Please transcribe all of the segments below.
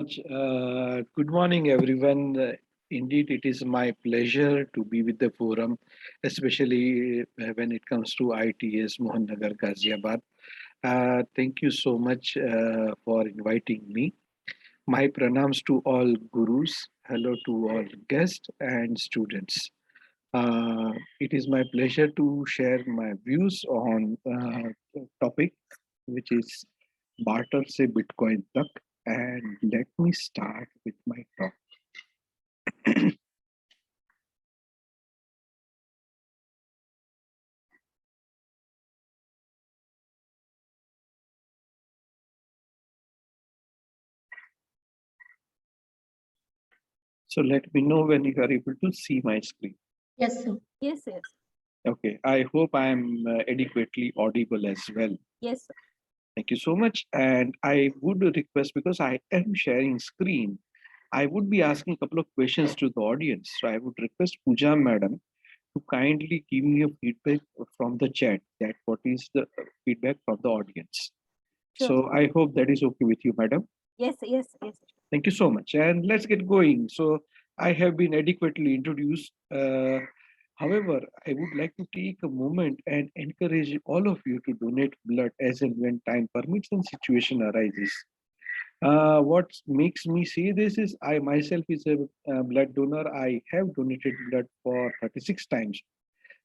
Good morning, everyone. Indeed, it is my pleasure to be with the forum, especially when it comes to ITS Nagar Ghaziabad. Thank you so much for inviting me. My pranams to all gurus. Hello to all guests and students. It is my pleasure to share my views on the topic, which is barter se Bitcoin tak. And let me start with my talk. So let me know when you are able to see my screen. Yes, sir. Yes, yes. Okay, I hope I am adequately audible as well. Yes, sir. Thank you so much. And I would request, because I am sharing screen, I would be asking a couple of questions to the audience. So I would request Pooja madam to kindly give me a feedback from the chat, that what is the feedback from the audience. Sure. So I hope that is okay with you, madam. Yes, yes, yes. Thank you so much. And let's get going. So I have been adequately introduced. However, I would like to take a moment and encourage all of you to donate blood as and when time permits and situation arises. What makes me say this is I myself is a blood donor. I have donated blood for 36 times.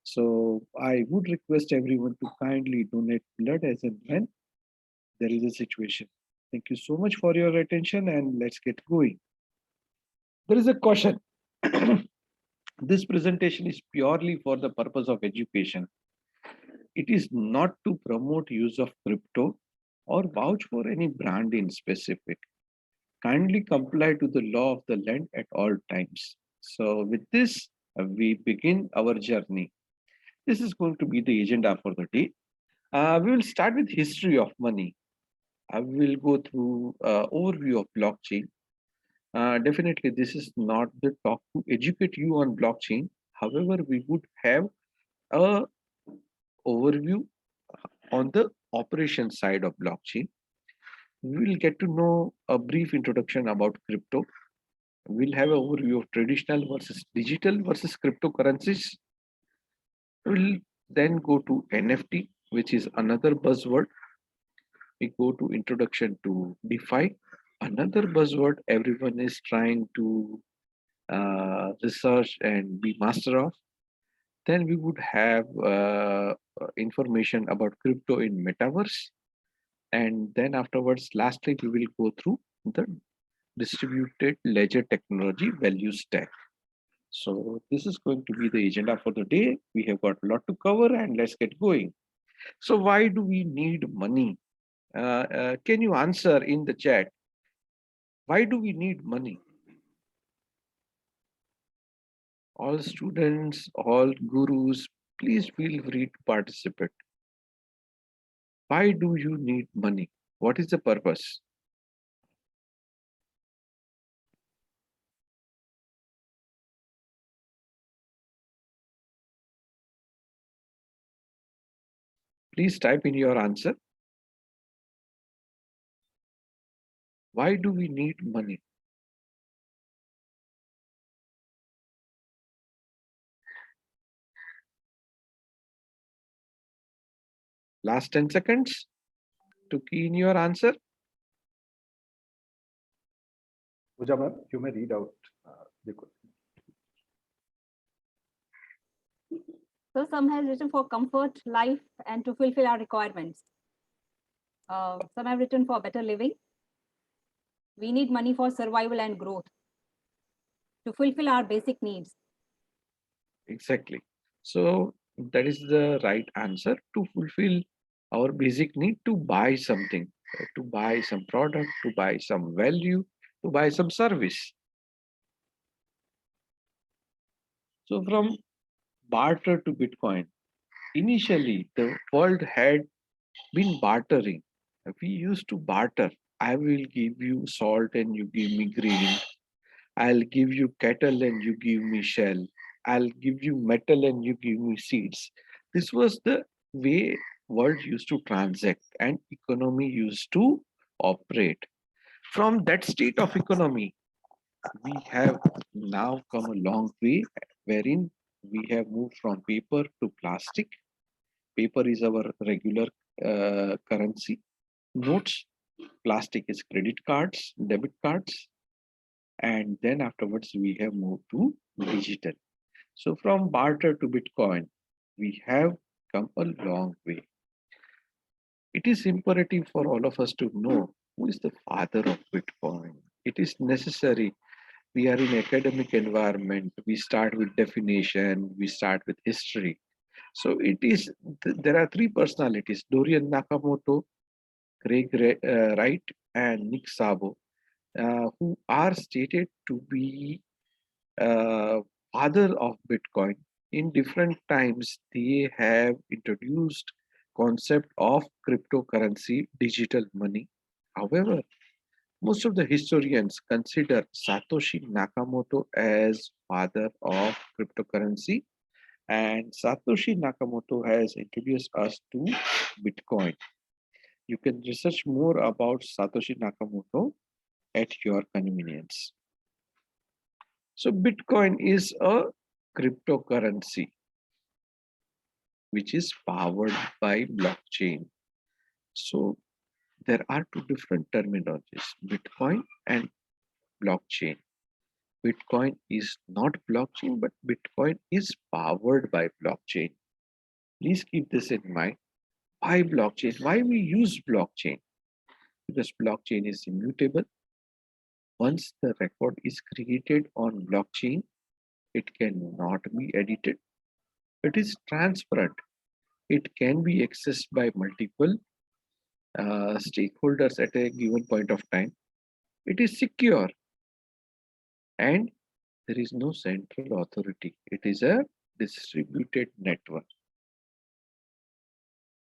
So I would request everyone to kindly donate blood as and when there is a situation. Thank you so much for your attention, and let's get going. There is a caution. This presentation is purely for the purpose of education. It is not to promote use of crypto or vouch for any brand in specific. Kindly comply to the law of the land at all times. So with this, we begin our journey. This is going to be the agenda for the day. We will start with history of money. I will go through overview of blockchain. Definitely, this is not the talk to educate you on blockchain. However, we would have a overview on the operation side of blockchain. We will get to know a brief introduction about crypto. We'll have an overview of traditional versus digital versus cryptocurrencies. We'll then go to NFT, which is another buzzword. We go to introduction to DeFi, another buzzword everyone is trying to research and be master of. Then we would have information about crypto in metaverse. And then afterwards, lastly, we will go through the distributed ledger technology value stack. So this is going to be the agenda for the day. We have got a lot to cover, and let's get going. So why do we need money? Can you answer in the chat? Why do we need money? All students, all gurus, please feel free to participate. Why do you need money? What is the purpose? Please type in your answer. Why do we need money? Last 10 seconds to key in your answer. Pooja ma'am, you may read out the question. So some has written for comfort, life, and to fulfill our requirements. Some have written for better living. We need money for survival and growth, to fulfill our basic needs. Exactly. So that is the right answer, to fulfill our basic need to buy something, to buy some product, to buy some value, to buy some service. So from barter to Bitcoin, initially the world had been bartering. We used to barter. I will give you salt and you give me grain. I'll give you cattle and you give me shell. I'll give you metal and you give me seeds. This was the way world used to transact and economy used to operate. From that state of economy, we have now come a long way, wherein we have moved from paper to plastic. Paper is our regular currency. Notes, plastic is credit cards, debit cards, and then afterwards we have moved to digital. So from barter to Bitcoin, we have come a long way. It is imperative for all of us to know who is the father of Bitcoin. It is necessary. We are in academic environment. We start with definition. We start with history. So it is. There are three personalities: Dorian Nakamoto, Craig Wright, and Nick Szabo, who are stated to be uh, father of Bitcoin. In different times, they have introduced concept of cryptocurrency, digital money. However, most of the historians consider Satoshi Nakamoto as father of cryptocurrency, and Satoshi Nakamoto has introduced us to Bitcoin. You can research more about Satoshi Nakamoto at your convenience. So Bitcoin is a cryptocurrency which is powered by blockchain. So there are two different terminologies, Bitcoin and blockchain. Bitcoin is not blockchain, but Bitcoin is powered by blockchain. Please keep this in mind. Why blockchain? Why we use blockchain? Because blockchain is immutable. Once the record is created on blockchain, it cannot be edited. It is transparent. It can be accessed by multiple stakeholders at a given point of time. It is secure and there is no central authority. It is a distributed network.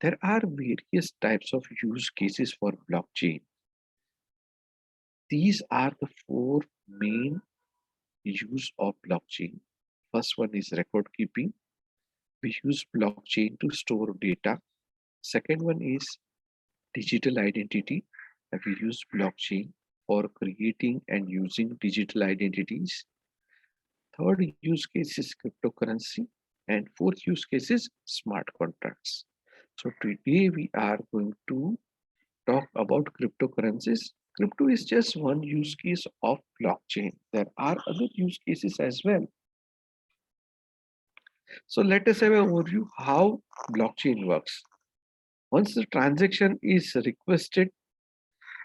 There are various types of use cases for blockchain. These are the four main use of blockchain. First one is record keeping. We use blockchain to store data. Second one is digital identity. We use blockchain for creating and using digital identities. Third use case is cryptocurrency. And fourth use case is smart contracts. So today we are going to talk about cryptocurrencies. Crypto is just one use case of blockchain. There are other use cases as well. So let us have an overview how blockchain works. Once the transaction is requested,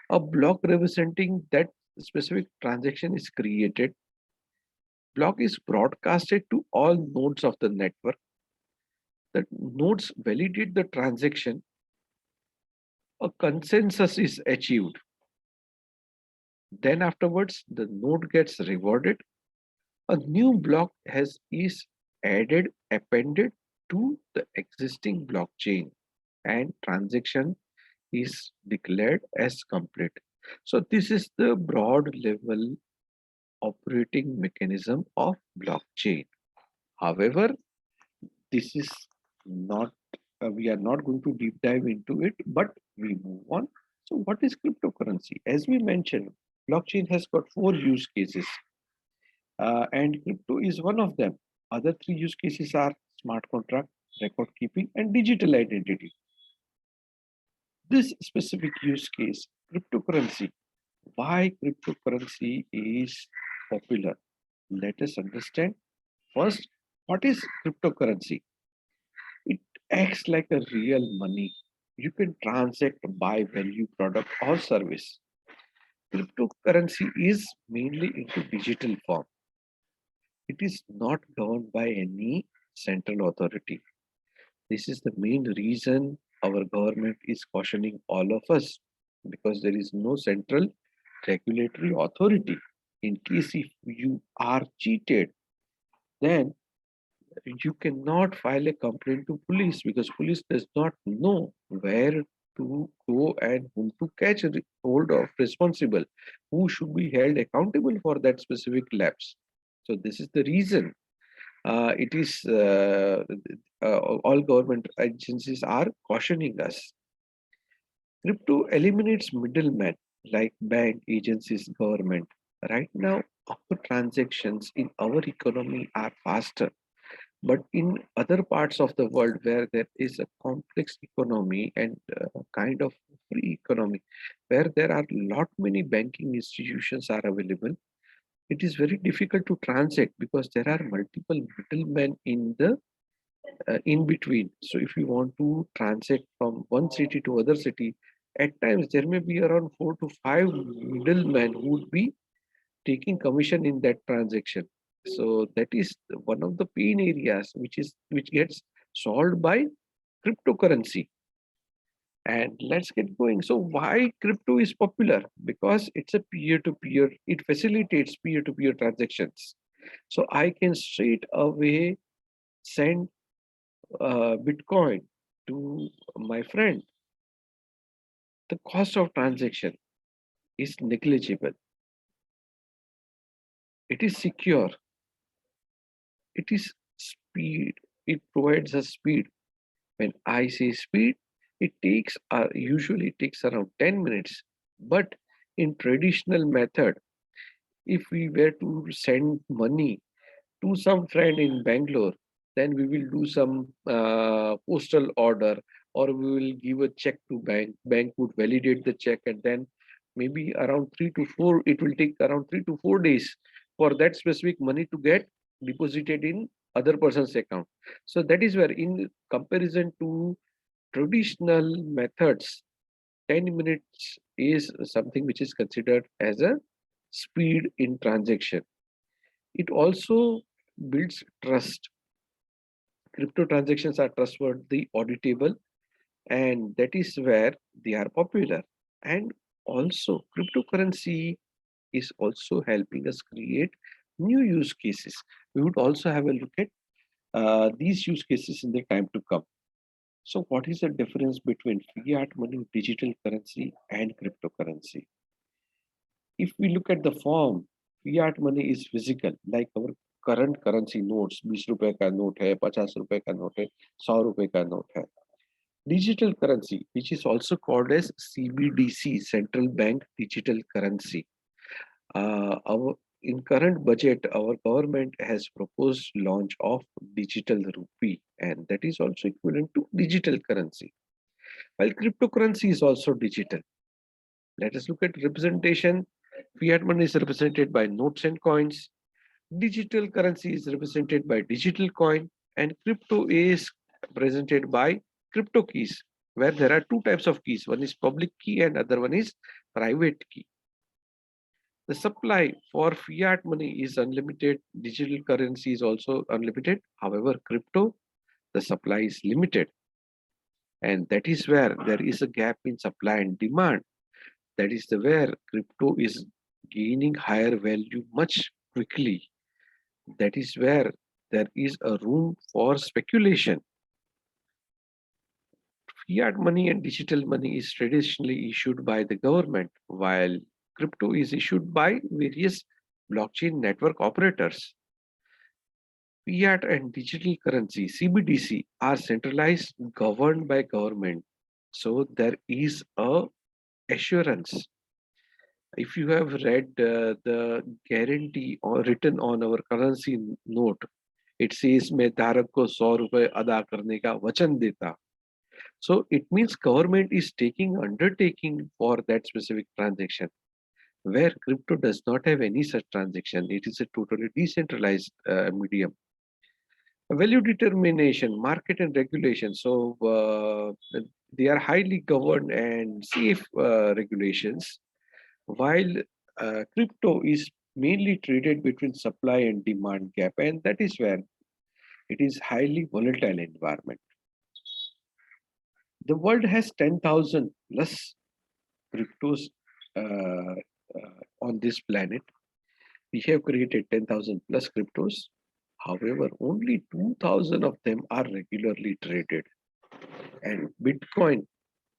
a block representing that specific transaction is created. Block is broadcasted to all nodes of the network. The nodes validate the transaction. A consensus is achieved. Then afterwards, the node gets rewarded. A new block is added, appended to the existing blockchain, and transaction is declared as complete. So this is the broad level operating mechanism of blockchain. However, this is not, we are not going to deep dive into it, but we move on. So what is cryptocurrency? As we mentioned, blockchain has got four use cases and crypto is one of them. Other three use cases are smart contract, record keeping, and digital identity. This specific use case, cryptocurrency, why cryptocurrency is popular? Let us understand. First, what is cryptocurrency? It acts like a real money. You can transact, buy value product or service. Cryptocurrency is mainly into digital form. It is not governed by any central authority. This is the main reason our government is cautioning all of us, because there is no central regulatory authority. In case if you are cheated, then you cannot file a complaint to police, because police does not know where to go and whom to catch hold of responsible, who should be held accountable for that specific lapse. So this is the reason it is all government agencies are cautioning us. Crypto eliminates middlemen. like bank, agencies, government. Right now, our transactions in our economy are faster. But in other parts of the world where there is a complex economy and kind of free economy, where there are lot many banking institutions are available, it is very difficult to transact because there are multiple middlemen in the in between. So if you want to transact from one city to other city, at times there may be around 4 to 5 middlemen who would be taking commission in that transaction. So that is one of the pain areas which gets solved by cryptocurrency. And let's get going. So why crypto is popular? Because it's a peer-to-peer, it facilitates peer-to-peer transactions. So I can straight away send Bitcoin to my friend. The cost of transaction is negligible. It is secure. It is speed. It provides us speed. When I say speed, it takes usually takes around 10 minutes. But in traditional method, if we were to send money to some friend in Bangalore, then we will do some postal order, or we will give a check to bank. Bank would validate the check, and then maybe around 3 to 4. It will take around 3 to 4 days for that specific money to get deposited in other person's account. So that is where, in comparison to traditional methods, 10 minutes is something which is considered as a speed in transaction. It also builds trust. Crypto transactions are trustworthy, auditable, and that is where they are popular. And also, cryptocurrency is also helping us create new use cases. We would also have a look at these use cases in the time to come. So, what is the difference between fiat money, digital currency, and cryptocurrency? If we look at the form, fiat money is physical, like our current currency notes, 20 रुपए का note है, 50 रुपए का note है, 100 रुपए का note है. Digital currency, which is also called as CBDC, Central Bank Digital Currency. Our in current budget, our government has proposed launch of digital rupee, and that is also equivalent to digital currency. While cryptocurrency is also digital. Let us look at representation. Fiat money is represented by notes and coins. Digital currency is represented by digital coin, and crypto is represented by crypto keys, where there are two types of keys. One is public key and other one is private key. The supply for fiat money is unlimited. Digital currency is also unlimited. However, crypto, the supply is limited. And that is where there is a gap in supply and demand. That is the where crypto is gaining higher value much quickly. That is where there is a room for speculation. Fiat money and digital money is traditionally issued by the government, while crypto is issued by various blockchain network operators. Fiat and digital currency, CBDC, are centralized, governed by government. So there is a assurance. If you have read the guarantee or written on our currency note, it says मैं धारक को 100 रुपए अदा करने का वचन देता. So it means government is taking undertaking for that specific transaction. Where crypto does not have any such transaction, it is a totally decentralized medium. Value determination, market and regulation. So they are highly governed and safe regulations, while crypto is mainly traded between supply and demand gap, and that is where it is highly volatile environment. The world has 10,000 plus cryptos on this planet. We have created 10,000 plus cryptos. However, only 2,000 of them are regularly traded, and Bitcoin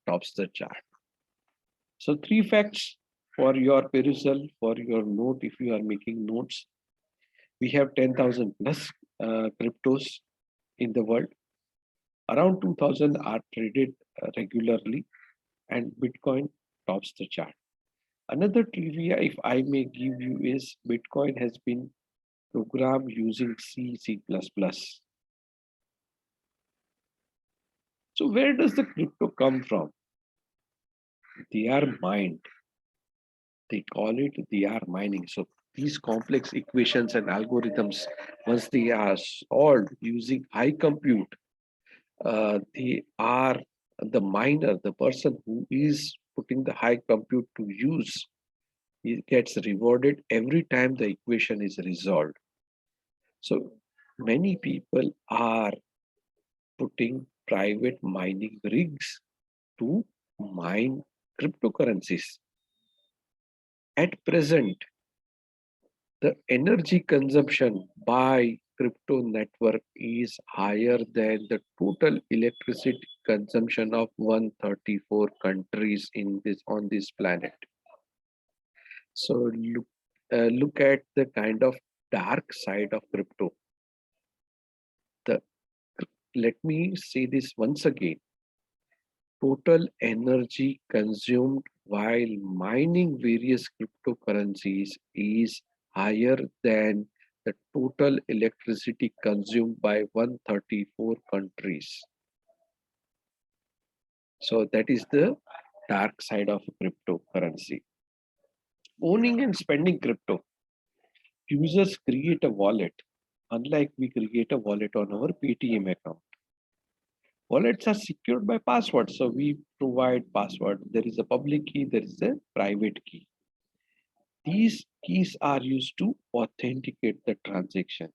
tops the chart. So, three facts for your perusal, for your note, if you are making notes. We have 10,000 plus cryptos in the world. Around 2,000 are traded regularly, and Bitcoin tops the chart. Another trivia, if I may give you, is Bitcoin has been programmed using C++. So where does the crypto come from? They are mined. They call it they are mining. So these complex equations and algorithms, once they are solved using high compute, they are the miner, the person who is putting the high compute to use, he gets rewarded every time the equation is resolved. So many people are putting private mining rigs to mine cryptocurrencies. At present, the energy consumption by crypto network is higher than the total electricity consumption of 134 countries in this on this planet. So look at the kind of dark side of crypto. The Let me say this once again. Total energy consumed while mining various cryptocurrencies is higher than the total electricity consumed by 134 countries. So that is the dark side of cryptocurrency. Owning and spending crypto. Users create a wallet, unlike we create a wallet on our Paytm account. Wallets are secured by passwords. So we provide password. There is a public key, there is a private key. These keys are used to authenticate the transaction.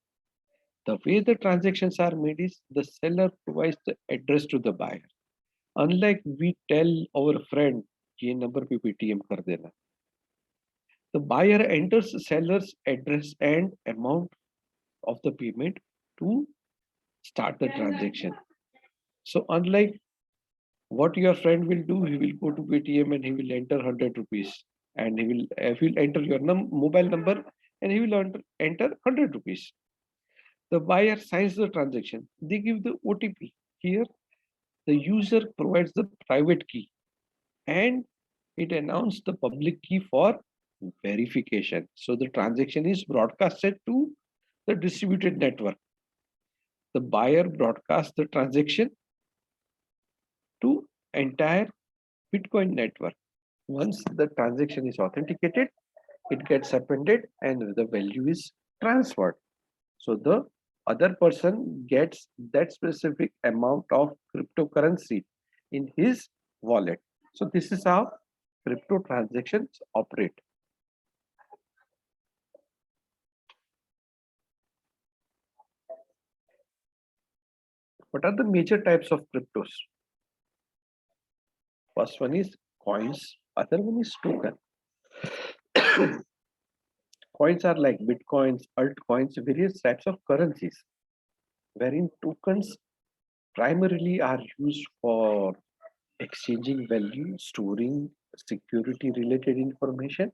The way the transactions are made is the seller provides the address to the buyer. Unlike we tell our friend, ये number पे Paytm कर देना. The buyer enters the seller's address and amount of the payment to start the transaction. So unlike what your friend will do, he will go to Paytm and he will enter 100 rupees, and he will enter your mobile number, and he will enter 100 rupees. The buyer signs the transaction. They give the OTP. Here, the user provides the private key, and it announces the public key for verification. So the transaction is broadcasted to the distributed network. The buyer broadcasts the transaction to entire Bitcoin network. Once the transaction is authenticated, it gets appended and the value is transferred. So the other person gets that specific amount of cryptocurrency in his wallet. So this is how crypto transactions operate. What are the major types of cryptos? First one is coins, other one is token. Coins are like bitcoins, altcoins, various types of currencies, wherein tokens primarily are used for exchanging value, storing security related information,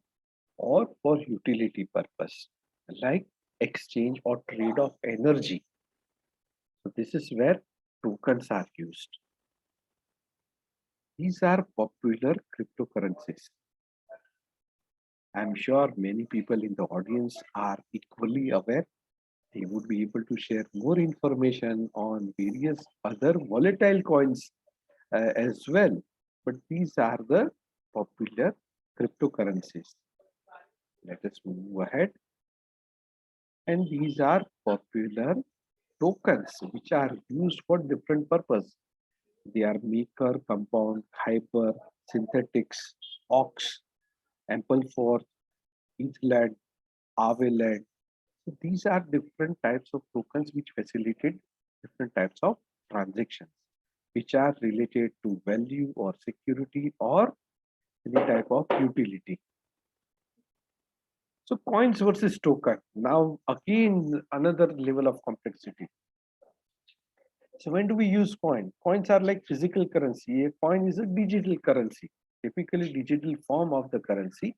or for utility purpose, like exchange or trade of energy. So this is where tokens are used. These are popular cryptocurrencies. I'm sure many people in the audience are equally aware. They would be able to share more information on various other volatile coins as well. But these are the popular cryptocurrencies. Let us move ahead. And these are popular tokens which are used for different purpose. They are maker, compound, hyper, synthetics, ox, ample Etherland, Aveland. So these are different types of tokens which facilitate different types of transactions, which are related to value or security or any type of utility. So coins versus token. Now again another level of complexity. So when do we use coin? Coins are like physical currency. A coin is a digital currency, typically digital form of the currency,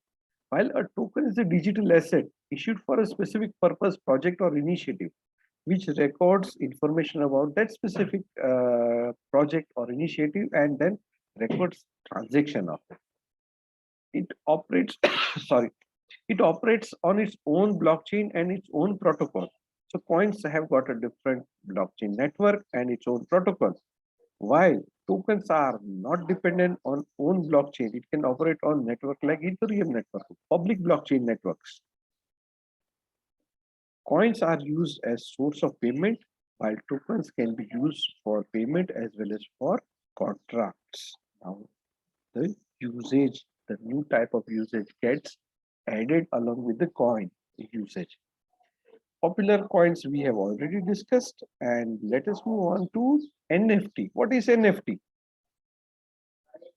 while a token is a digital asset issued for a specific purpose, project, or initiative, which records information about that specific project or initiative and then records transaction of it. it operates, sorry, it operates on its own blockchain and its own protocol. So coins have got a different blockchain network and its own protocol. While tokens are not dependent on own blockchain, it can operate on network like Ethereum network, public blockchain networks. Coins are used as source of payment, while tokens can be used for payment as well as for contracts. Now, the usage, the new type of usage gets added along with the coin usage. Popular coins we have already discussed, and let us move on to NFT. What is NFT?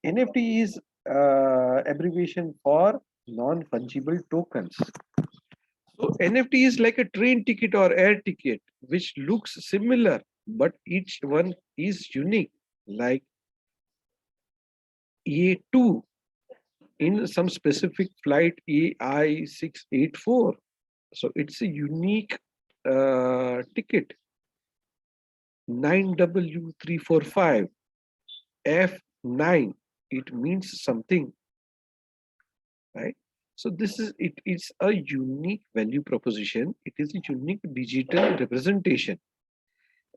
NFT is abbreviation for non-fungible tokens. So NFT is like a train ticket or air ticket, which looks similar, but each one is unique, like A2 in some specific flight AI684. So it's a unique ticket. 9W345 F9. It means something, right? So this is it is a unique value proposition. It is a unique digital representation.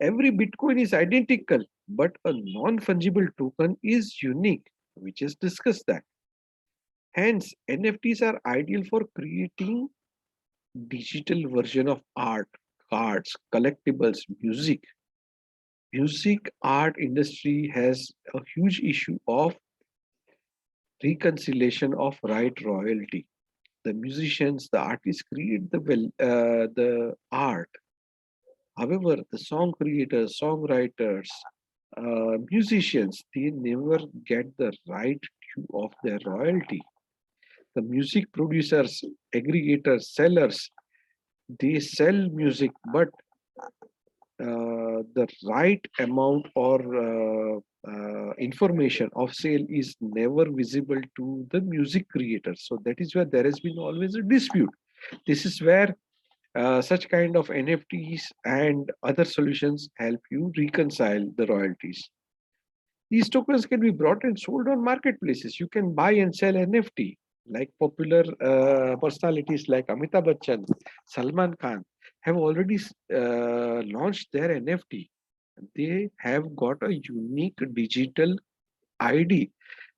Every Bitcoin is identical, but a non-fungible token is unique. We just discussed that. Hence, NFTs are ideal for creating digital version of art, cards, collectibles, music. Music art industry has a huge issue of reconciliation of right royalty. The musicians, the artists create the art. However, the song creators, songwriters, musicians, they never get the right due of their royalty. The music producers, aggregators, sellers, they sell music, but the right amount or information of sale is never visible to the music creators. So that is where there has been always a dispute. This is where such kind of NFTs and other solutions help you reconcile the royalties. These tokens can be bought and sold on marketplaces. You can buy and sell NFT, like popular personalities like Amitabh Bachchan, Salman Khan have already launched their NFT. They have got a unique digital ID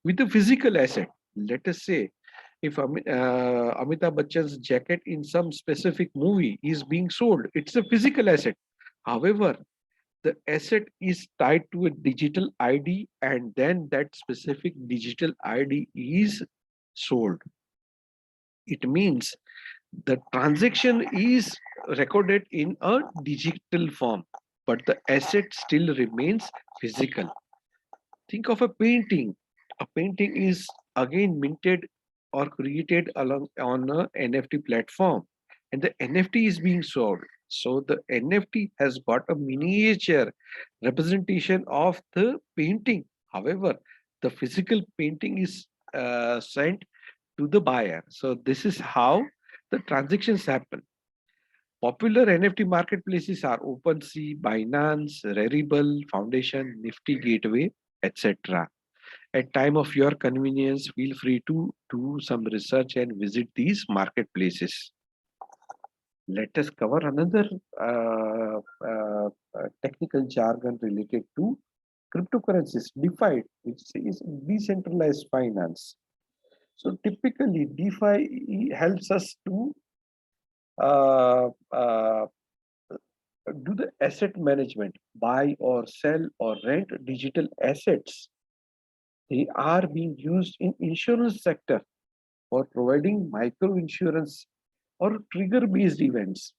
with a physical asset. Let us say if Amitabh Bachchan's jacket in some specific movie is being sold, it's a physical asset. However, the asset is tied to a digital ID, and then that specific digital ID is sold. It means the transaction is recorded in a digital form, but the asset still remains physical. Think of a painting. A painting is again minted or created along on a NFT platform, and the NFT is being sold. So the NFT has got a miniature representation of the painting. However, the physical painting is sent to the buyer. So this is how the transactions happen. Popular NFT marketplaces are OpenSea, Binance, Rarible, Foundation, Nifty Gateway, etc. At time of your convenience, feel free to do some research and visit these marketplaces. Let us cover another technical jargon related to cryptocurrencies, DeFi, which is decentralized finance. So typically, DeFi helps us to uh, uh, do the asset management, buy or sell or rent digital assets. They are being used in insurance sector for providing micro insurance or trigger based events.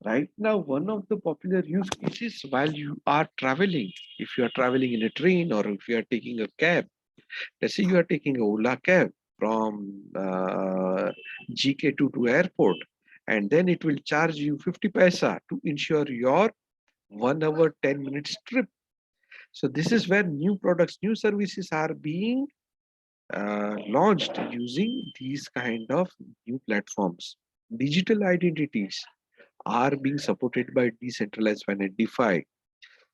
Right now, one of the popular use cases while you are traveling, if you are traveling in a train or if you are taking a cab, let's say you are taking a Ola cab from GK2 to airport, and then it will charge you 50 paisa to insure your 1 hour 10 minutes trip. So this is where new products, new services are being launched using these kind of new platforms. Digital identities are being supported by decentralized finance, DeFi.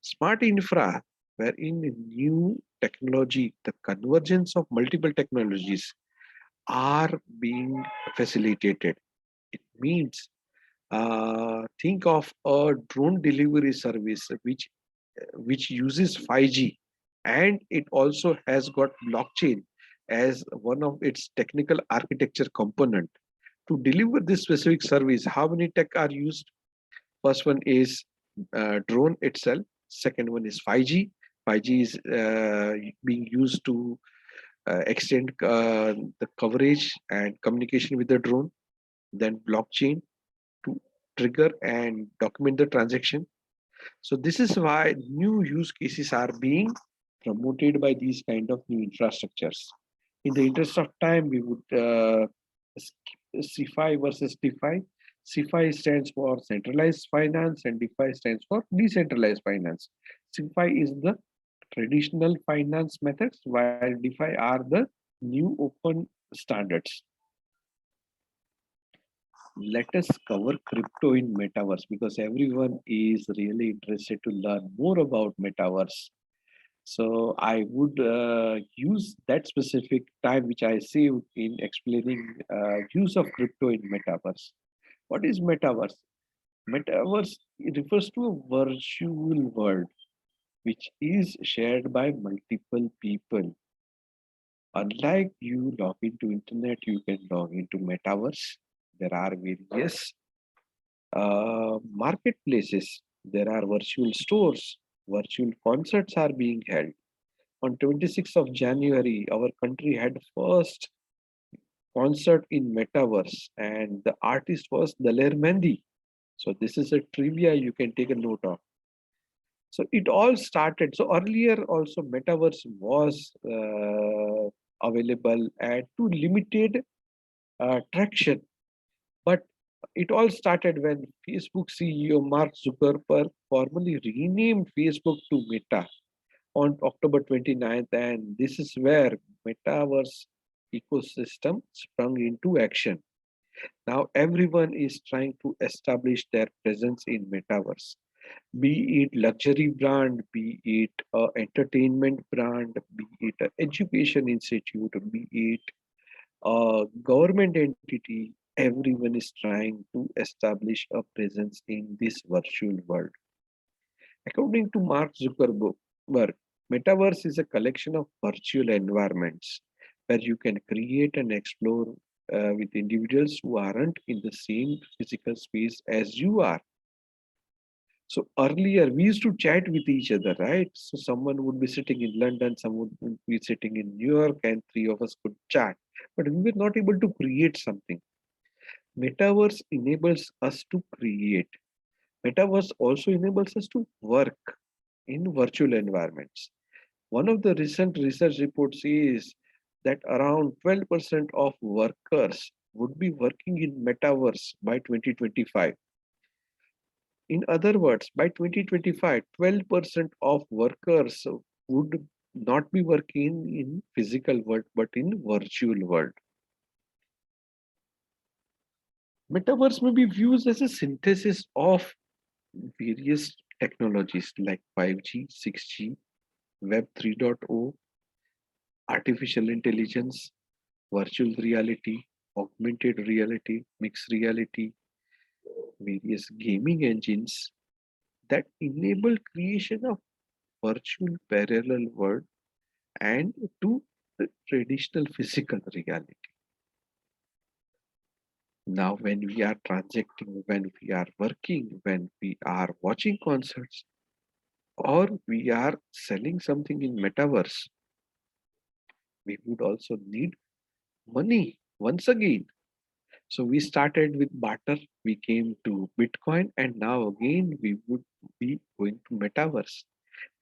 Smart infra, wherein new technology, the convergence of multiple technologies are being facilitated. It means think of a drone delivery service which uses 5G, and it also has got blockchain as one of its technical architecture component. To deliver this specific service, how many tech are used? First one is drone itself. Second one is 5G. 5G is being used to extend the coverage and communication with the drone. Then blockchain to trigger and document the transaction. So this is why new use cases are being promoted by these kind of new infrastructures. In the interest of time, we would skip CFI versus DeFi. CFI stands for centralized finance and DeFi stands for decentralized finance. CFI is the traditional finance methods while DeFi are the new open standards. Let us cover crypto in metaverse because everyone is really interested to learn more about metaverse. So I would use that specific time which I saved in explaining use of crypto in metaverse. What is metaverse? Metaverse refers to a virtual world which is shared by multiple people. Unlike you log into internet, you can log into metaverse. There are various marketplaces. There are virtual stores. Virtual concerts are being held. On 26th of January, our country had first concert in metaverse, and the artist was Daler Mehndi. So this is a trivia you can take a note of. So it all started. So earlier also metaverse was available and to limited traction, but it all started when Facebook CEO Mark Zuckerberg formally renamed Facebook to Meta on October 29th, and this is where metaverse ecosystem sprung into action. Now everyone is trying to establish their presence in metaverse, be it luxury brand, be it a entertainment brand, be it an education institute, be it a government entity. Everyone is trying to establish a presence in this virtual world. According to Mark Zuckerberg, metaverse is a collection of virtual environments where you can create and explore with individuals who aren't in the same physical space as you are. So earlier we used to chat with each other, right? So someone would be sitting in London, someone would be sitting in New York, and three of us could chat. But we were not able to create something. Metaverse enables us to create. Metaverse also enables us to work in virtual environments. One of the recent research reports is that around 12% of workers would be working in metaverse by 2025. In other words, by 2025, 12% of workers would not be working in physical world but in virtual world. Metaverse may be viewed as a synthesis of various technologies like 5G, 6G, Web 3.0, artificial intelligence, virtual reality, augmented reality, mixed reality, various gaming engines that enable creation of virtual parallel world and to the traditional physical reality. Now, when we are transacting, when we are working, when we are watching concerts, or we are selling something in metaverse, we would also need money once again. So we started with barter, we came to Bitcoin, and now again we would be going to metaverse.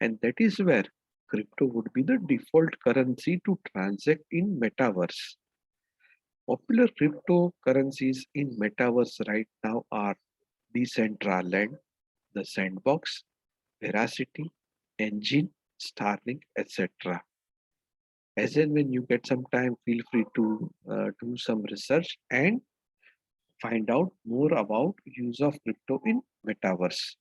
And that is where crypto would be the default currency to transact in metaverse. Popular cryptocurrencies in metaverse right now are Decentraland, the Sandbox, Veracity, Engine, Starlink, etc. As and when you get some time, feel free to do some research and find out more about use of crypto in metaverse.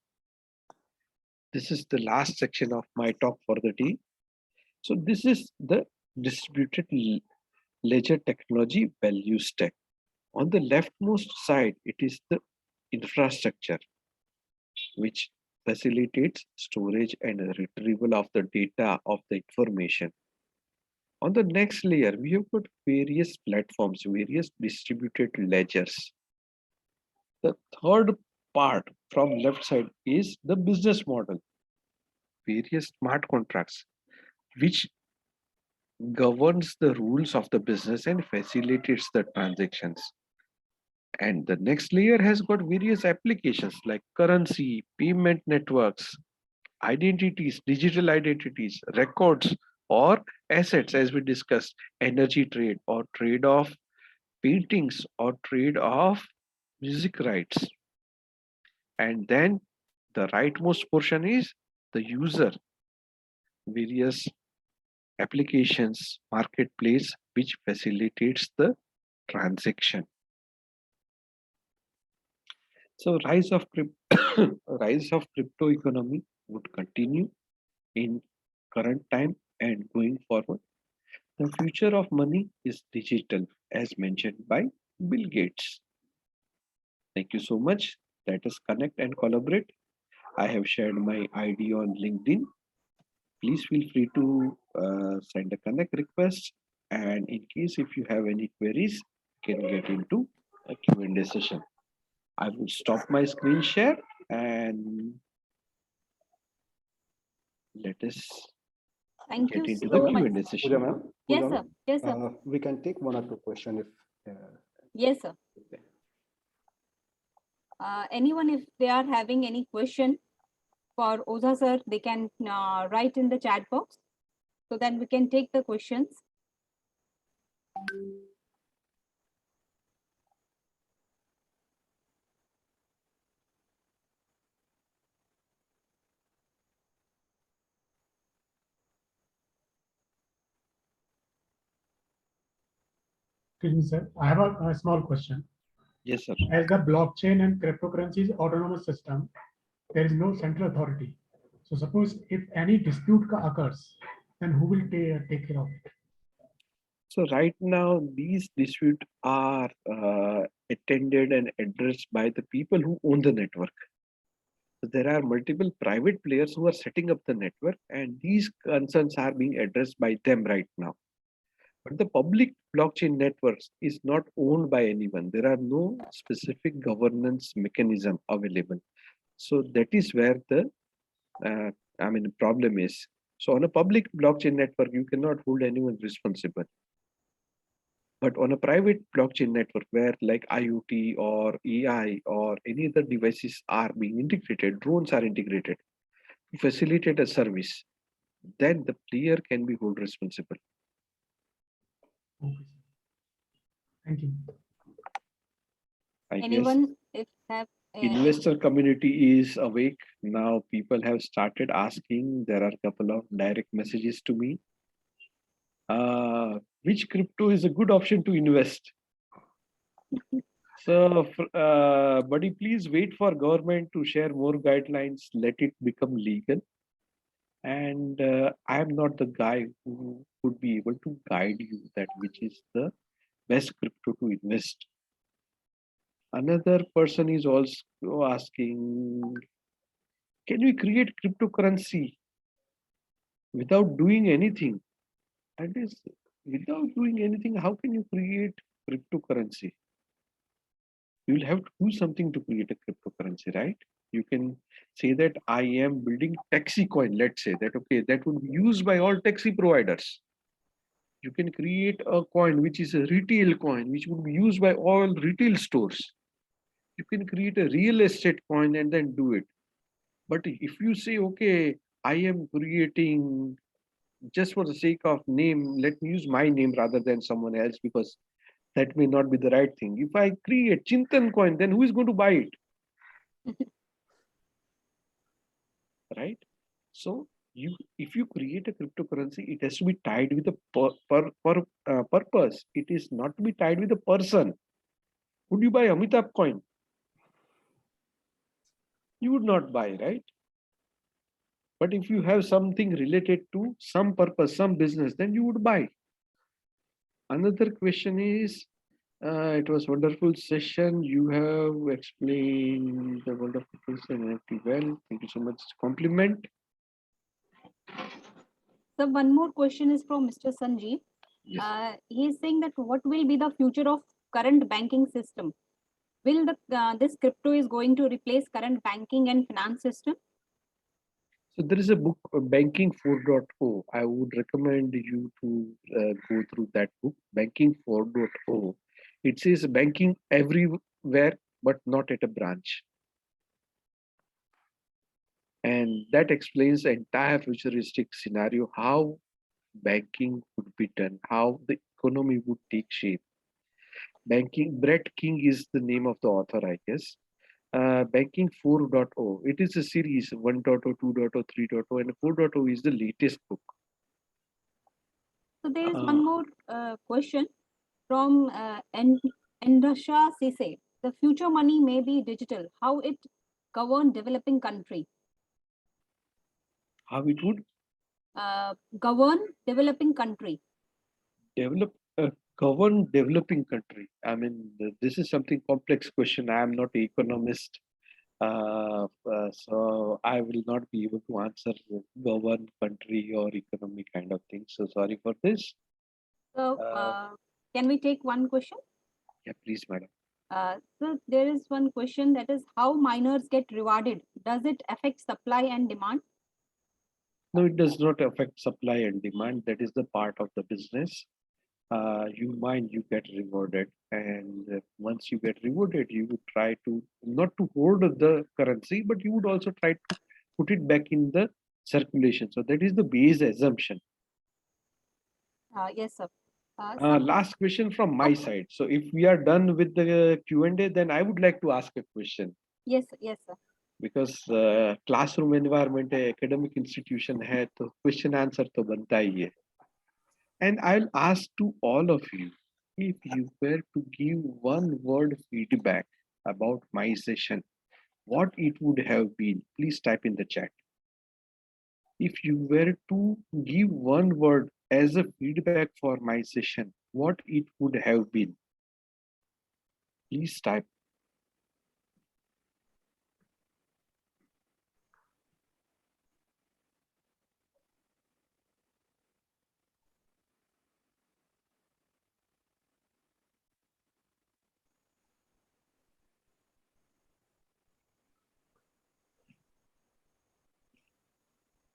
This is the last section of my talk for the day. So this is the distributed ledger technology value stack. On the leftmost side, it is the infrastructure, which facilitates storage and retrieval of the data of the information. On the next layer, we have got various platforms, various distributed ledgers. The third part from left side is the business model, various smart contracts, which governs the rules of the business and facilitates the transactions. And the next layer has got various applications like currency, payment networks, identities, digital identities, records, or assets, as we discussed, energy trade or trade of paintings or trade of music rights. And then the rightmost portion is the user, various applications, marketplace, which facilitates the transaction. So rise of crypto economy would continue in current time and going forward. The future of money is digital, as mentioned by Bill Gates. Thank you so much. Let us connect and collaborate. I have shared my ID on LinkedIn. Please feel free to send a connect request. And in case if you have any queries, you can get into a Q&A session. I will stop my screen share and let us Thank get you into so the much. Q&A session. Pooja ma'am. Yes, Pooja sir. ma'am, Yes, sir. we can take one or two questions if. Yes, sir. Anyone, if they are having any question for Oza sir, they can write in the chat box so that we can take the questions. Excuse me, sir. I have a small question. Yes, sir. As the blockchain and cryptocurrency is autonomous system, there is no central authority. So suppose if any dispute occurs, then who will take care of it? So right now, these disputes are attended and addressed by the people who own the network. So there are multiple private players who are setting up the network, and these concerns are being addressed by them right now. But the public blockchain networks is not owned by anyone. There are no specific governance mechanism available. So that is where the problem is. So on a public blockchain network, you cannot hold anyone responsible. But on a private blockchain network where like IoT or AI or any other devices are being integrated, drones are integrated to facilitate a service, then the player can be held responsible. Okay, sir. Thank you. I guess Anyone, if have investor community is awake. Now people have started asking. There are a couple of direct messages to me. Which crypto is a good option to invest? So, buddy, please wait for government to share more guidelines. Let it become legal. And I am not the guy who would be able to guide you that which is the best crypto to invest. Another person is also asking, can we create cryptocurrency without doing anything? That is, without doing anything, how can you create cryptocurrency? You will have to do something to create a cryptocurrency, right? You can say that I am building taxi coin. Let's say that, okay, that would be used by all taxi providers. You can create a coin which is a retail coin, which would be used by all retail stores. You can create a real estate coin and then do it. But if you say, okay, I am creating just for the sake of name, let me use my name rather than someone else because that may not be the right thing. If I create Chintan coin, then who is going to buy it? Right? So if you create a cryptocurrency, it has to be tied with a purpose. It is not to be tied with a person. Would you buy Amitabh coin? You would not buy, right? But if you have something related to some purpose, some business, then you would buy. Another question is, it was wonderful session. You have explained the wonderful things and well. Thank you so much. Compliment. So one more question is from Mr. Sanjeev. Yes. He is saying that what will be the future of current banking system? Will this crypto is going to replace current banking and finance system? So there is a book, Banking 4.0. I would recommend you to go through that book, Banking 4.0. It says banking everywhere, but not at a branch. And that explains the entire futuristic scenario, how banking would be done, how the economy would take shape. Brett King is the name of the author, I guess. Banking 4.0. It is a series 1.0, 2.0, 3.0, and 4.0 is the latest book. So there is one more question from Endasha Sise. The future money may be digital. How it govern developing country? How it would Govern developing country. Govern developing country. I mean, this is something complex question. I am not an economist. So I will not be able to answer govern country or economy kind of thing. So sorry for this. So can we take one question? Yeah, please, madam. So there is one question, that is how miners get rewarded. Does it affect supply and demand? No, it does not affect supply and demand. That is the part of the business. You mine, you get rewarded, and once you get rewarded, you would try to not to hold the currency, but you would also try to put it back in the circulation. So that is the base assumption. Yes, sir. Last question from my side. So if we are done with the Q&A, then I would like to ask a question. Yes, yes, sir. Because classroom environment है, academic institution है, तो question answer तो बनता ही है. And I'll ask to all of you, if you were to give one word feedback about my session, what it would have been, please type in the chat. If you were to give one word as a feedback for my session, what it would have been, please type.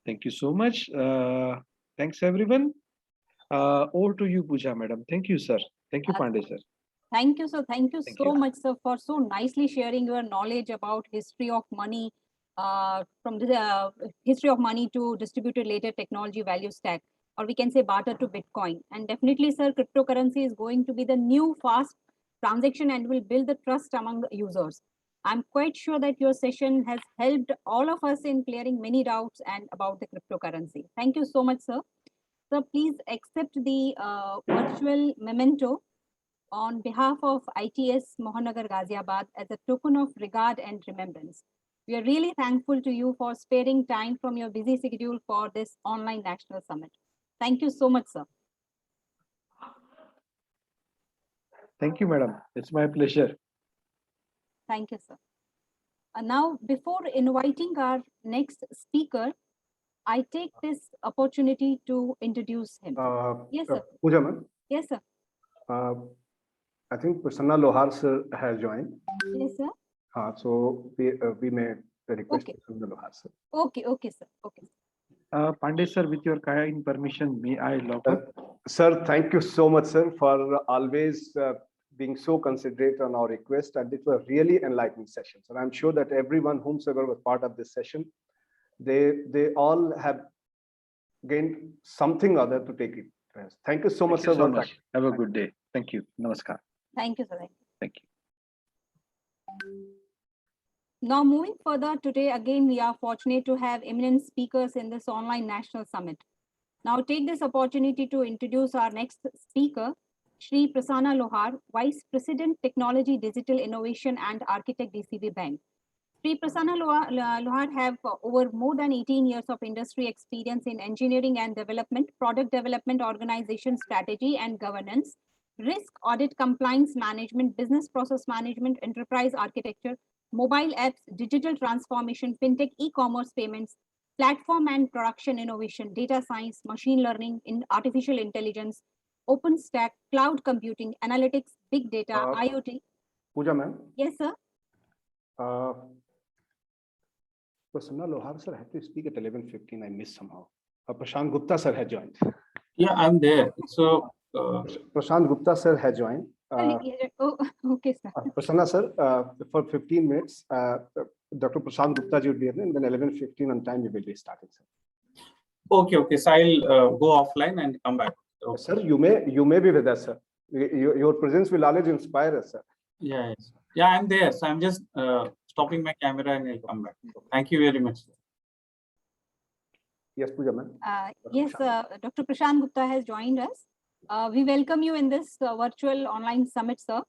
Thank you so much. Thanks, everyone. Over to you, Pooja, madam. Thank you, sir. Thank you, Pandey, sir. Thank you, sir. Thank you Thank so you. much, sir, for so nicely sharing your knowledge about history of money, from the history of money to distributed ledger technology value stack, or we can say barter to Bitcoin. And definitely, sir, cryptocurrency is going to be the new fast transaction and will build the trust among the users. I'm quite sure that your session has helped all of us in clearing many doubts and about the cryptocurrency. Thank you so much, sir. So please accept the virtual memento on behalf of ITS Mohanagar Ghaziabad as a token of regard and remembrance. We are really thankful to you for sparing time from your busy schedule for this online national summit. Thank you so much, sir. Thank you, madam. It's my pleasure. Thank you, sir. Now, before inviting our next speaker, I take this opportunity to introduce him. Yes, sir. Pooja, ma'am. Yes, sir. I think Prasanna Lohar sir has joined. Yes, sir. So we may request Okay. Prasanna Lohar sir. Okay, okay, sir. Okay. Pandey, sir, with your kind permission, may I log up? Sir, thank you so much, sir, for always being so considerate on our request. And it was really enlightening sessions. And I'm sure that everyone whomsoever was part of this session, they all have gained something other to take it. Thank you so much, sir. So much. Have a good day. Thank you. Namaskar. Thank you, sir. Thank you. Now, moving further, today again we are fortunate to have eminent speakers in this online national summit. Now, take this opportunity to introduce our next speaker, Shri Prasanna Lohar, Vice President, Technology, Digital Innovation and Architect, DCB Bank. Sri Prasanna Lohar have over more than 18 years of industry experience in engineering and development, product development, organization strategy and governance, risk, audit, compliance management, business process management, enterprise architecture, mobile apps, digital transformation, fintech, e-commerce payments, platform and production innovation, data science, machine learning, in artificial intelligence, open stack, cloud computing, analytics, big data, IoT. Pooja ma'am. Yes, sir. Prasanna Lohar sir had to speak at 11:15. I missed somehow. Prashant Gupta sir had joined. Yeah, I'm there. So, Prashant Gupta sir had joined. Oh, okay, sir. Prasanna sir, for 15 minutes, Dr. Prashant Gupta ji would be here, and then 11:15 on time we will be starting, sir. okay. So I'll go offline and come back. Okay. Sir, you may be with us, sir. Your presence will always inspire us, sir. Yeah, yes. Yeah, I'm there. So I'm just stopping my camera and I'll come back. Thank you very much. Yes, Pooja ma'am. Yes, Dr. Prashant Gupta has joined us. We welcome you in this virtual online summit, sir.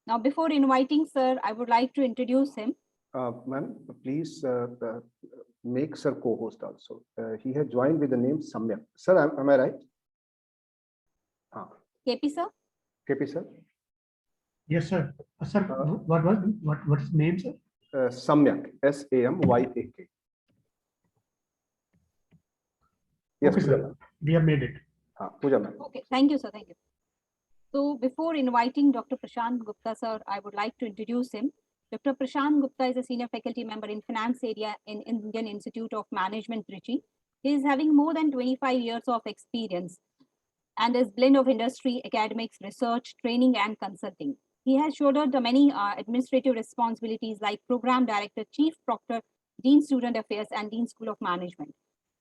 Now, before inviting sir, I would like to introduce him. Ma'am, please make sir co-host also. He had joined with the name Samyak. Sir, am I right? KP, sir? KP, sir? Yes, sir. Sir, what's his name, sir? Samyak, SAMYAK. Yes, Okay, sir. We have made it. Pooja ma'am. Okay, thank you, sir. Thank you. So before inviting Dr. Prashant Gupta, sir, I would like to introduce him. Dr. Prashant Gupta is a senior faculty member in finance area in Indian Institute of Management, Trichy. He is having more than 25 years of experience and is blend of industry, academics, research, training, and consulting. He has shouldered the many administrative responsibilities like Program Director, Chief Proctor, Dean Student Affairs, and Dean School of Management.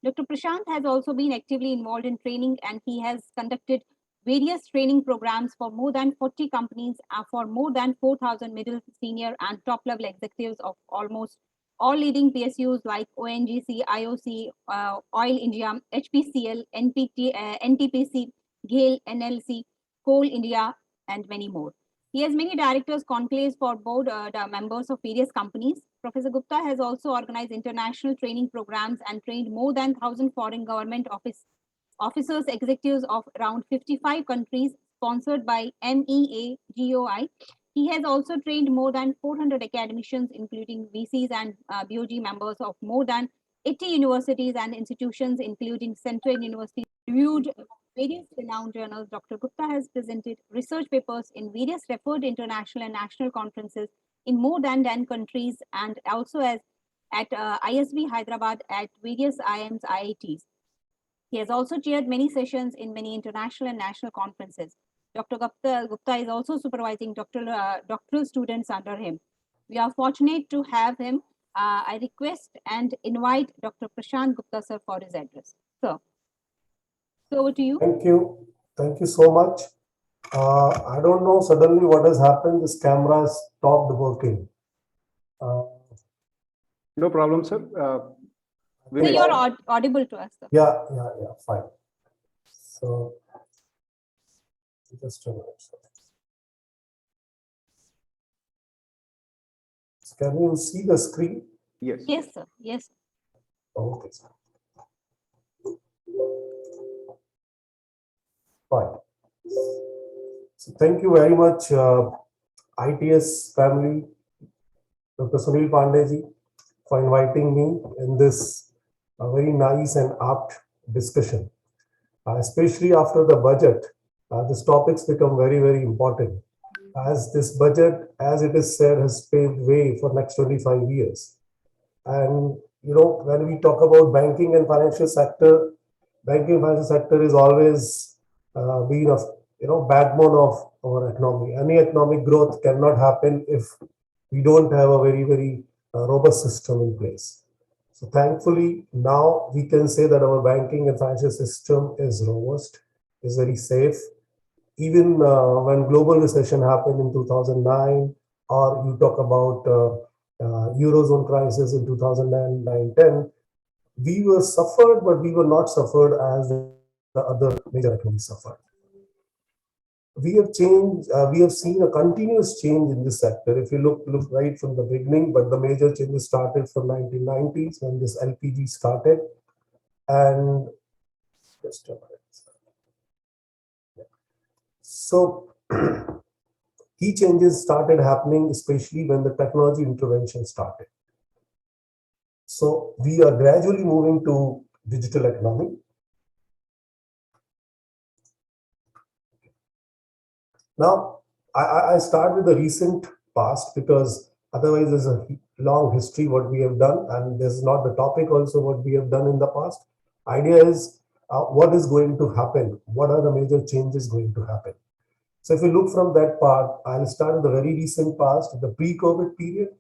Dr. Prashant has also been actively involved in training, and he has conducted various training programs for more than 40 companies for more than 4,000 middle, senior, and top level executives of almost all leading PSUs like ONGC, IOC, Oil India, HPCL, NTPC, GAIL, NLC, Coal India, and many more. He has many directors conclaves for board the members of various companies. Professor Gupta has also organized international training programs and trained more than 1,000 foreign government officers, executives of around 55 countries sponsored by MEAGOI. He has also trained more than 400 academicians, including VCs and BOG members of more than 80 universities and institutions, including Central University, reviewed various renowned journals. Dr. Gupta has presented research papers in various referred international and national conferences in more than 10 countries, and also as at ISB Hyderabad at various IIMs, IITs. He has also chaired many sessions in many international and national conferences. Dr. Gupta is also supervising doctoral students under him. We are fortunate to have him. I request and invite Dr. Prashant Gupta, sir, for his address. Sir, so over to you. Thank you. Thank you so much. I don't know suddenly what has happened. This camera stopped working. No problem, sir. So you're audible to us, sir. Yeah, fine. So, just a minute. Can you see the screen? Yes. Yes, sir. Yes. Okay, sir. Fine. So thank you very much, ITS family, Dr. Sunil Pandey, for inviting me in this very nice and apt discussion. Especially after the budget, these topics become very, very important. As this budget, as it is said, has paved way for next 25 years. And, you know, when we talk about banking and financial sector is always been a backbone of our economy. Any economic growth cannot happen if we don't have a very, very robust system in place. So thankfully, now we can say that our banking and financial system is robust, is very safe. Even when global recession happened in 2009, or you talk about Eurozone crisis in 2009-10, we were suffered, but we were not suffered as the other major economies suffered. we have changed, we have seen a continuous change in this sector. If you look right from the beginning, but the major changes started from 1990s when this LPG started. And just a minute. So key changes started happening, especially when the technology intervention started. So we are gradually moving to digital economy. Now, I start with the recent past because otherwise there's a long history what we have done, and this is not the topic also what we have done in the past. Idea is what is going to happen? What are the major changes going to happen? So if you look from that part, I'll start with the very recent past, the pre-COVID period,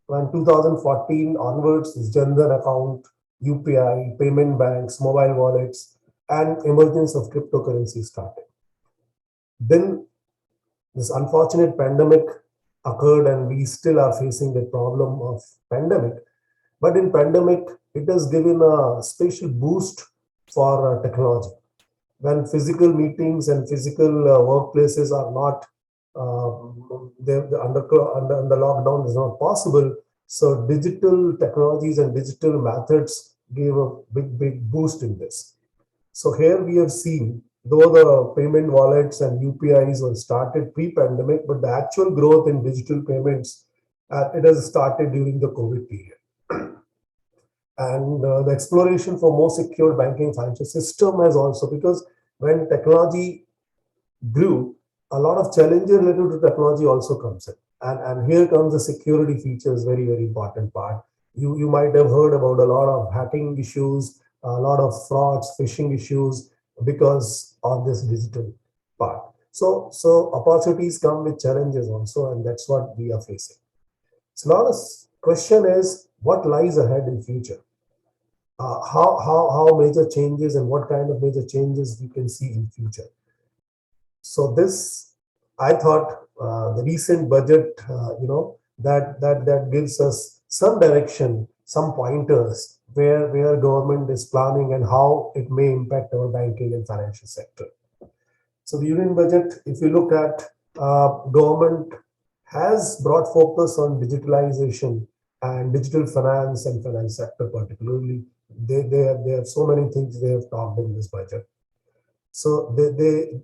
when 2014 onwards, this Jan-Dhan account, UPI, payment banks, mobile wallets, and emergence of cryptocurrency started. Then this unfortunate pandemic occurred, and we still are facing the problem of pandemic. But in pandemic, it has given a special boost for technology. When physical meetings and physical workplaces are not under lockdown is not possible, so digital technologies and digital methods gave a big boost in this. So here we have seen, though the payment wallets and UPIs were started pre-pandemic, but the actual growth in digital payments, it has started during the COVID period. And the exploration for more secure banking financial system has also, because when technology grew, a lot of challenges related to technology also comes in. And here comes the security features, very, very important part. You might have heard about a lot of hacking issues, a lot of frauds, phishing issues because of this digital part. So opportunities come with challenges also, and that's what we are facing. So now the question is, what lies ahead in future? How major changes and what kind of major changes we can see in future. So this, I thought, the recent budget, that gives us some direction, some pointers where government is planning and how it may impact our banking and financial sector. So the union budget, if you look at, government has brought focus on digitalization and digital finance and finance sector particularly. They have so many things they have talked in this budget. So the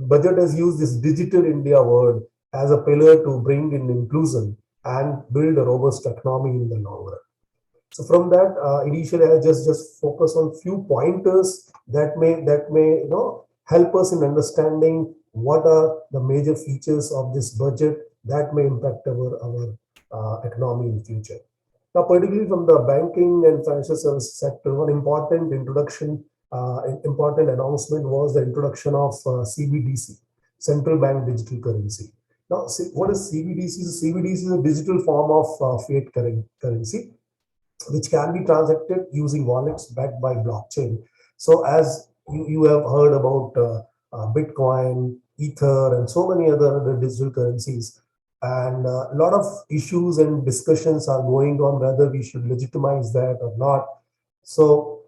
budget has used this digital India word as a pillar to bring in inclusion and build a robust economy in the long run. So from that, initially I just focus on few pointers that may help us in understanding what are the major features of this budget that may impact our economy in future. Now, particularly from the banking and financial services sector, one important important announcement was the introduction of CBDC, Central Bank Digital Currency. Now, what is CBDC? CBDC is a digital form of fiat currency, which can be transacted using wallets backed by blockchain. So as you have heard about Bitcoin, Ether, and so many other digital currencies, and a lot of issues and discussions are going on whether we should legitimize that or not. So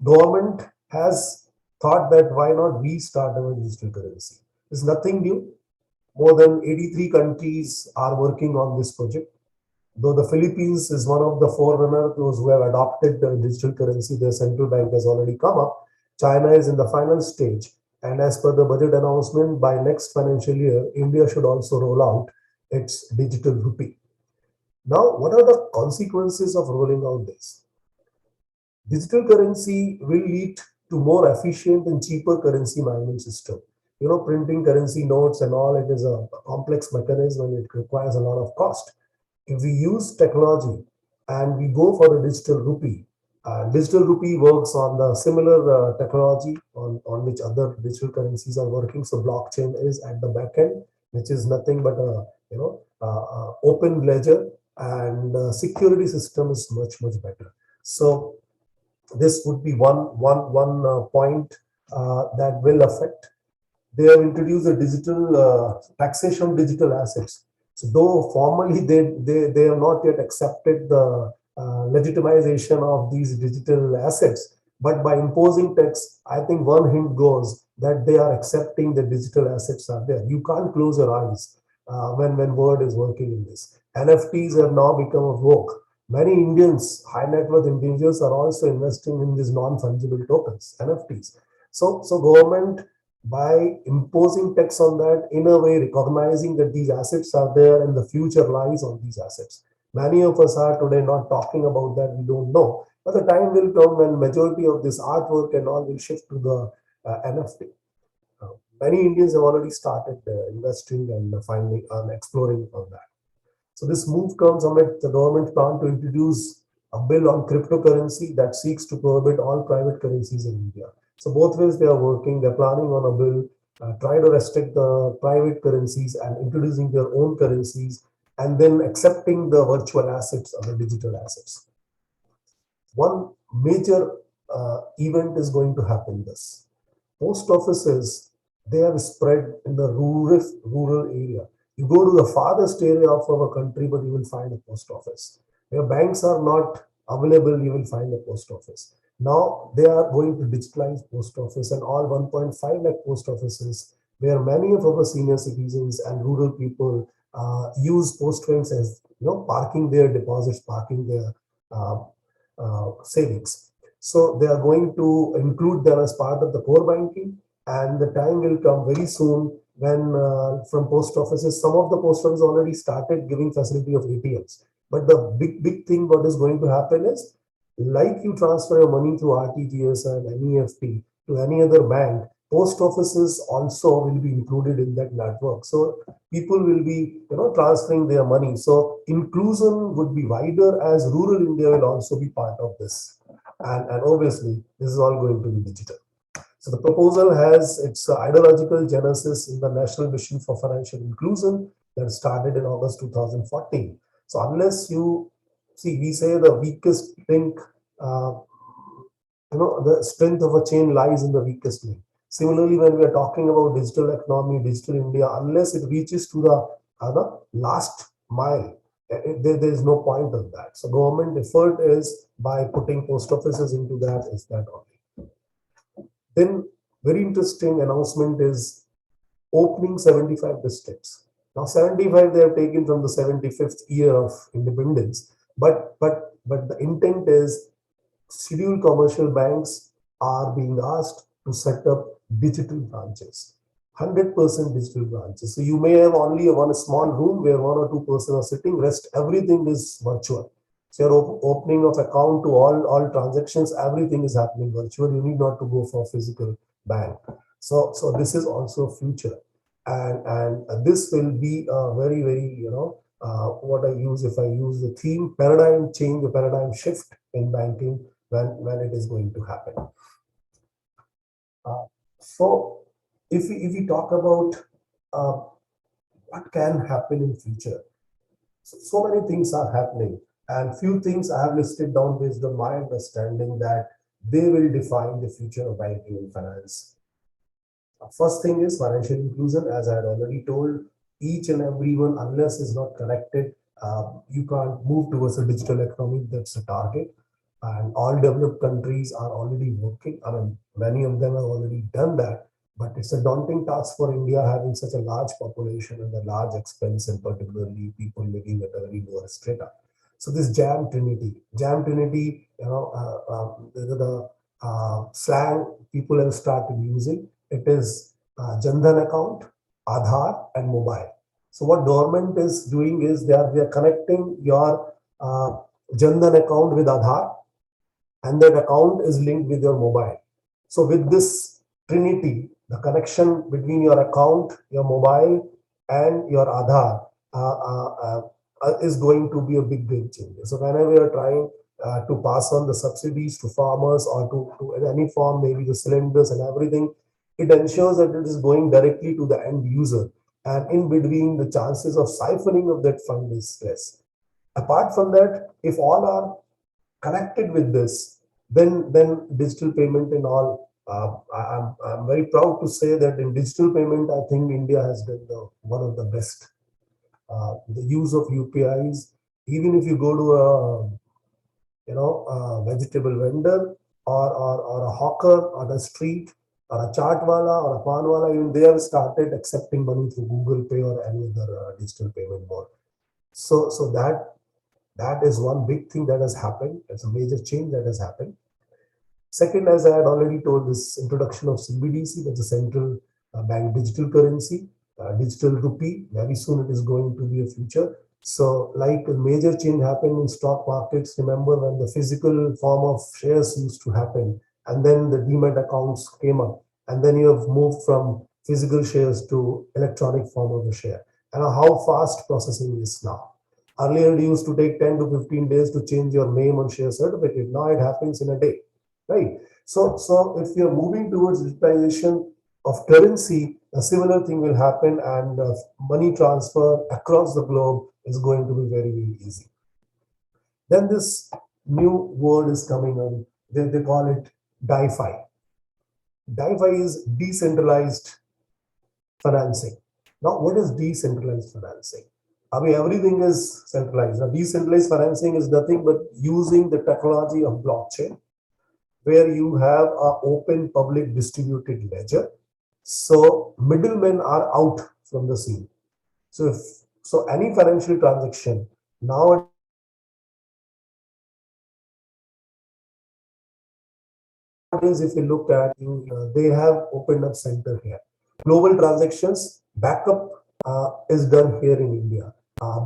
government has thought that why not we start our digital currency? It's nothing new. More than 83 countries are working on this project. Though the Philippines is one of the forerunners, those who have adopted the digital currency, their central bank has already come up. China is in the final stage. And as per the budget announcement, by next financial year, India should also roll out its digital rupee. Now, what are the consequences of rolling out this? Digital currency will lead to more efficient and cheaper currency management system. Printing currency notes and all, it is a complex mechanism and it requires a lot of cost. If we use technology and we go for the digital rupee works on the similar technology on which other digital currencies are working. So blockchain is at the back end, which is nothing but a open ledger, and security system is much better. So this would be one point that will affect. They have introduced a digital taxation on digital assets. So though formally they have not yet accepted the legitimization of these digital assets, But by imposing tax, I think one hint goes that they are accepting the digital assets are there. You can't close your eyes when word is working in this. NFTs have now become a vogue. Many Indians, high net worth individuals, are also investing in these non-fungible tokens, NFTs. So government, by imposing tax on that, in a way recognizing that these assets are there and the future lies on these assets. Many of us are today not talking about that, we don't know. But the time will come when majority of this artwork and all will shift to the NFT. Many Indians have already started investing and finding and exploring on that. So this move comes amid the government plan to introduce a bill on cryptocurrency that seeks to prohibit all private currencies in India. So both ways they are working. They're planning on a bill, trying to restrict the private currencies and introducing their own currencies, and then accepting the virtual assets or the digital assets. One major event is going to happen this. Post offices, they are spread in the rural area. You go to the farthest area of our country, but you will find a post office. Where banks are not available, you will find a post office. Now they are going to digitalize post office, and all 1.5 lakh post offices, where many of our senior citizens and rural people use post trains as parking their deposits, parking their uh, savings. So they are going to include them as part of the core banking, and the time will come very soon when from post offices, some of the post offices already started giving facility of ATMs. But the big thing what is going to happen is, like you transfer your money through RTGS and NEFT to any other bank, post offices also will be included in that network. So people will be transferring their money. So inclusion would be wider, as rural India will also be part of this. And obviously, this is all going to be digital. So the proposal has its ideological genesis in the National Mission for Financial Inclusion that started in August 2014. So unless you see, we say the weakest link, the strength of a chain lies in the weakest link. Similarly, when we are talking about digital economy, digital India, unless it reaches to the last mile, there is no point of that. So government effort is by putting post offices into that, is that only. Then very interesting announcement is opening 75 districts. Now 75 they have taken from the 75th year of independence, but the intent is scheduled commercial banks are being asked to set up digital branches, 100% digital branches. So you may have only one small room where one or two persons are sitting, rest everything is virtual. So your opening of account to all transactions, everything is happening virtual. You need not to go for physical bank. So this is also future, and this will be a very what I use, if I use the theme paradigm change, the paradigm shift in banking when it is going to happen. So if we talk about what can happen in future, so many things are happening, and few things I have listed down based on my understanding that they will define the future of banking and finance. First thing is financial inclusion. As I had already told, each and everyone, unless is not connected, you can't move towards a digital economy. That's a target. And all developed countries are already working. I mean, many of them have already done that, but it's a daunting task for India having such a large population and a large expense, and particularly people living at a very lower strata. So this jam trinity, the slang people have started using. It is Jan Dhan account, Aadhaar, and mobile. So what government is doing is they are connecting your Jan Dhan account with Aadhaar, and that account is linked with your mobile. So with this trinity, the connection between your account, your mobile, and your Aadhaar is going to be a big game changer. So whenever you are trying to pass on the subsidies to farmers or to in any form, maybe the cylinders and everything, it ensures that it is going directly to the end user. And in between, the chances of siphoning of that fund is less. Apart from that, if all are connected with this, then digital payment and all. I'm very proud to say that in digital payment, I think India has done one of the best. The use of UPIs, even if you go to a vegetable vendor, or a hawker on the street, or a chaatwala or a panwala, even they have started accepting money through Google Pay or any other digital payment mode. So that is one big thing that has happened. It's a major change that has happened. Second, as I had already told, this introduction of CBDC, that's a central bank digital currency, digital rupee. Very soon it is going to be a future. So like a major change happened in stock markets, remember when the physical form of shares used to happen, and then the demat accounts came up, and then you have moved from physical shares to electronic form of the share. And how fast processing is now. Earlier it used to take 10 to 15 days to change your name on share certificate. Now it happens in a day, right? So if you're moving towards digitization of currency, a similar thing will happen, and money transfer across the globe is going to be very, very easy. Then this new word is coming on. They call it DeFi. DeFi is decentralized financing. Now, what is decentralized financing? I mean, everything is centralized. Now, decentralized financing is nothing but using the technology of blockchain, where you have an open public distributed ledger. So middlemen are out from the scene. So any financial transaction nowadays, if you look at, they have opened up center here. Global transactions backup is done here in India.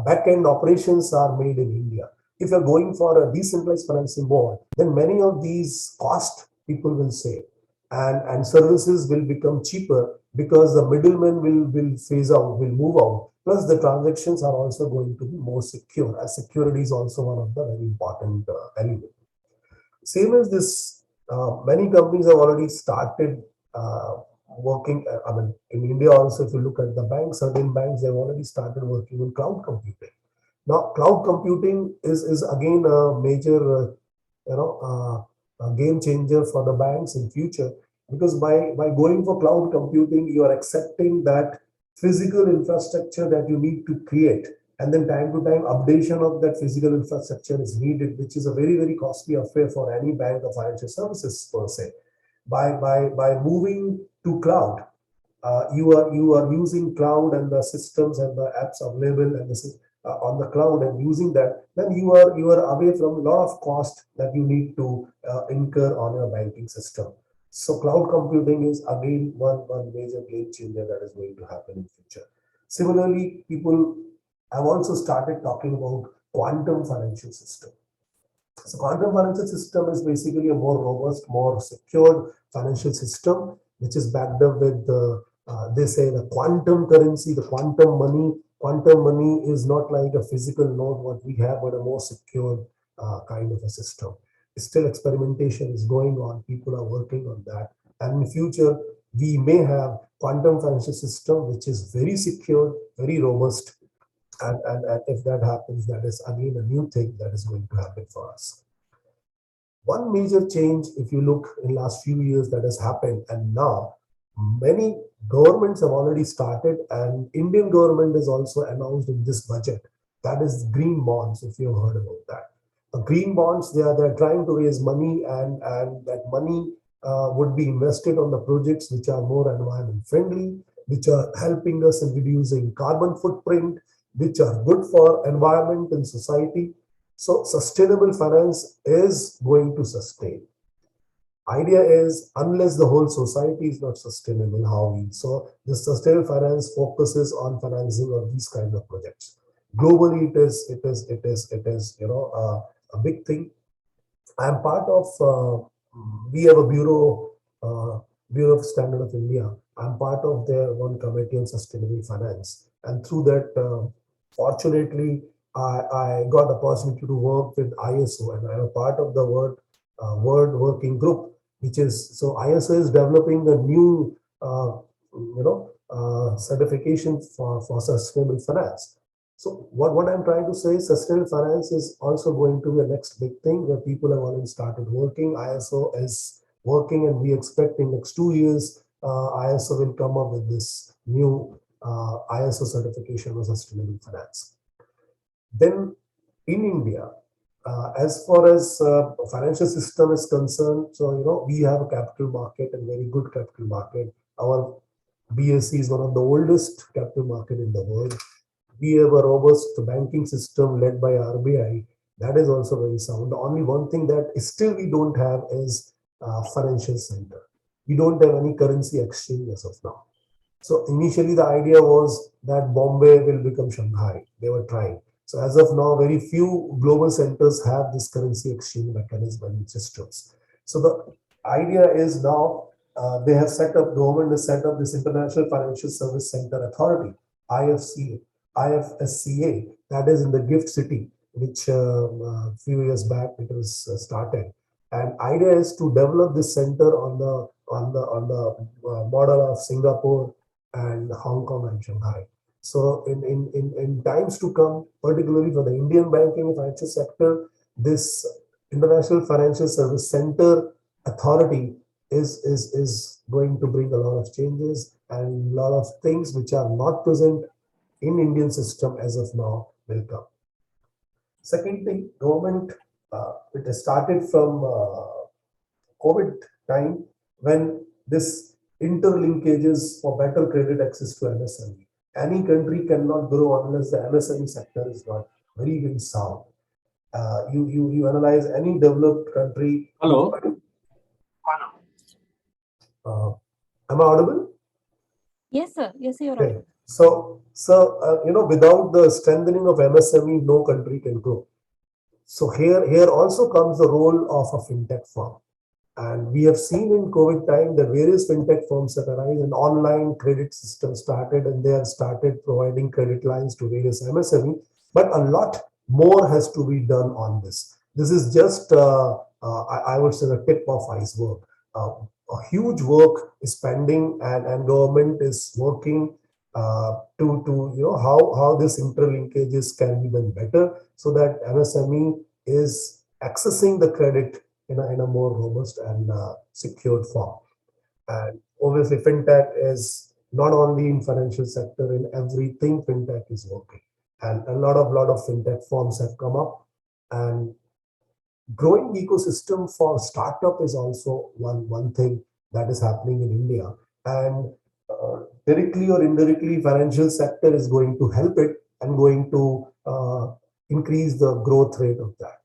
Back-end operations are made in India. If you're going for a decentralized financing mode, then many of these costs people will save, and services will become cheaper because the middlemen will phase out, will move out. Plus, the transactions are also going to be more secure, as security is also one of the very important elements. Same as this, many companies have already started working. I mean, in India also, if you look at the banks, certain banks, they've already started working on cloud computing. Now, cloud computing is again a major, a game changer for the banks in future, because by going for cloud computing, you are accepting that physical infrastructure that you need to create, and then time to time updation of that physical infrastructure is needed, which is a very, very costly affair for any bank or financial services per se. By moving to cloud, you are using cloud and the systems and the apps available and on the cloud, and using that, then you are away from a lot of cost that you need to incur on your banking system. So cloud computing is again one major game changer that is going to happen in future. Similarly, people have also started talking about quantum financial system. So quantum financial system is basically a more robust, more secured financial system, which is backed up with they say the quantum currency, the quantum money. Quantum money is not like a physical note what we have, but a more secure kind of a system. Still experimentation is going on. People are working on that. And in future, we may have quantum financial system, which is very secure, very robust. And if that happens, that is again a new thing that is going to happen for us. One major change, if you look in last few years, that has happened, and now many governments have already started, and Indian government is also announced in this budget. That is green bonds, if you've heard about that. Green bonds, they're trying to raise money, and that money would be invested on the projects which are more environment friendly, which are helping us in reducing carbon footprint, which are good for environment and society. So sustainable finance is going to sustain. Idea is, unless the whole society is not sustainable, how we? So the sustainable finance focuses on financing of these kind of projects. Globally, it is a big thing. I'm part of. We have a Bureau of Standard of India. I'm part of their one committee on sustainable finance, and through that, fortunately, I got the opportunity to work with ISO, and I'm a part of the World Working Group, which is, so ISO is developing a new certification for sustainable finance. So what I'm trying to say is sustainable finance is also going to be a next big thing where people have already started working. ISO is working, and we expect in next 2 years ISO will come up with this new ISO certification of sustainable finance. Then in India, As far as financial system is concerned, so we have a capital market and very good capital market. Our BSE is one of the oldest capital market in the world. We have a robust banking system led by RBI. That is also very sound. The only one thing that still we don't have is financial center. We don't have any currency exchange as of now. So initially the idea was that Bombay will become Shanghai. They were trying. So as of now, very few global centers have this currency exchange mechanism and systems. So the idea is now they have set up, government has set up this International Financial Service Center Authority, IFCA, IFSCA, that is in the Gift City, which a few years back it was started. And idea is to develop this center on the model of Singapore and Hong Kong and Shanghai. So in times to come, particularly for the Indian banking and financial sector, this International Financial Service Center Authority is going to bring a lot of changes, and a lot of things which are not present in Indian system as of now will come. Second thing, government, it has started from COVID time when this interlinkages for better credit access to MSME. Any country cannot grow unless the MSME sector is not very sound. You analyze any developed country. Hello. Am I audible? Yes, sir. Yes, you're Okay. right. So without the strengthening of MSME, no country can grow. So here also comes the role of a fintech firm. And we have seen in COVID time the various fintech firms that arise, an online credit system started, and they have started providing credit lines to various MSME. But a lot more has to be done on this. This is just, I would say, the tip of iceberg. A huge work is pending, and government is working to how this interlinkages can be done better, so that MSME is accessing the credit in a more robust and secured form. And obviously, fintech is not only in financial sector, in everything fintech is working, and a lot of fintech firms have come up, and growing ecosystem for startup is also one thing that is happening in India, and directly or indirectly, financial sector is going to help it and going to increase the growth rate of that.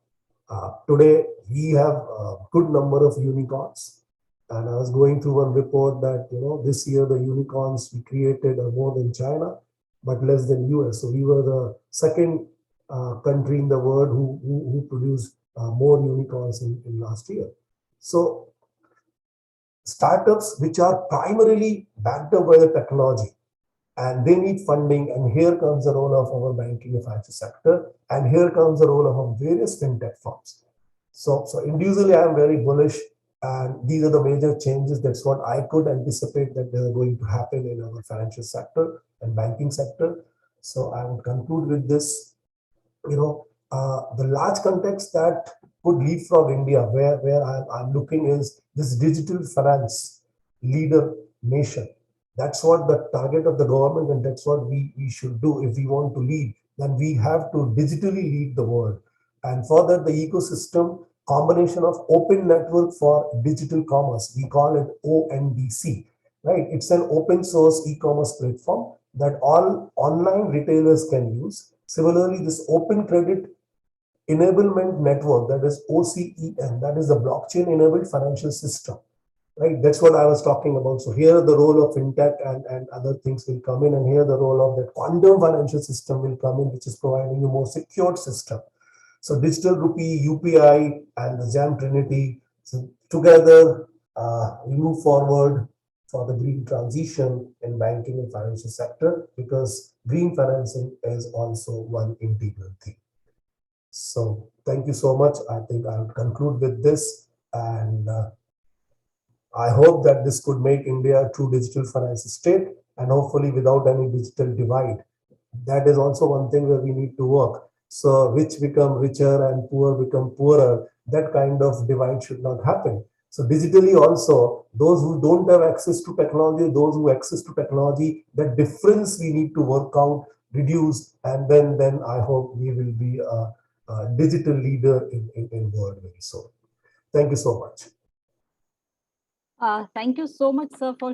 Today, we have a good number of unicorns, and I was going through one report that this year the unicorns we created are more than China, but less than US. So we were the second country in the world who produced more unicorns in last year. So startups which are primarily backed up by the technology, and they need funding, and here comes the role of our banking and financial sector, and here comes the role of our various fintech firms. So individually, I am very bullish, and these are the major changes. That's what I could anticipate that they are going to happen in our financial sector and banking sector. So I would conclude with this. The large context that could leapfrog India, where I'm looking, is this digital finance leader nation. That's what the target of the government, and that's what we should do. If we want to lead, then we have to digitally lead the world. And for that, the ecosystem combination of open network for digital commerce, we call it ONDC, right? It's an open source e-commerce platform that all online retailers can use. Similarly, this open credit enablement network, that is OCEN, that is the blockchain enabled financial system. Right, that's what I was talking about. So here the role of fintech and other things will come in, and here the role of the quantum financial system will come in, which is providing a more secured system. So digital rupee, UPI, and the JAM Trinity, so together we move forward for the green transition in banking and financial sector, because green financing is also one integral thing. So thank you so much. I think I'll conclude with this, and I hope that this could make India a true digital finance state, and hopefully without any digital divide. That is also one thing where we need to work. So rich become richer and poor become poorer. That kind of divide should not happen. So digitally also, those who don't have access to technology, those who access to technology, that difference we need to work out, reduce, and then I hope we will be digital leader in world very soon. Thank you so much. Thank you so much, sir, for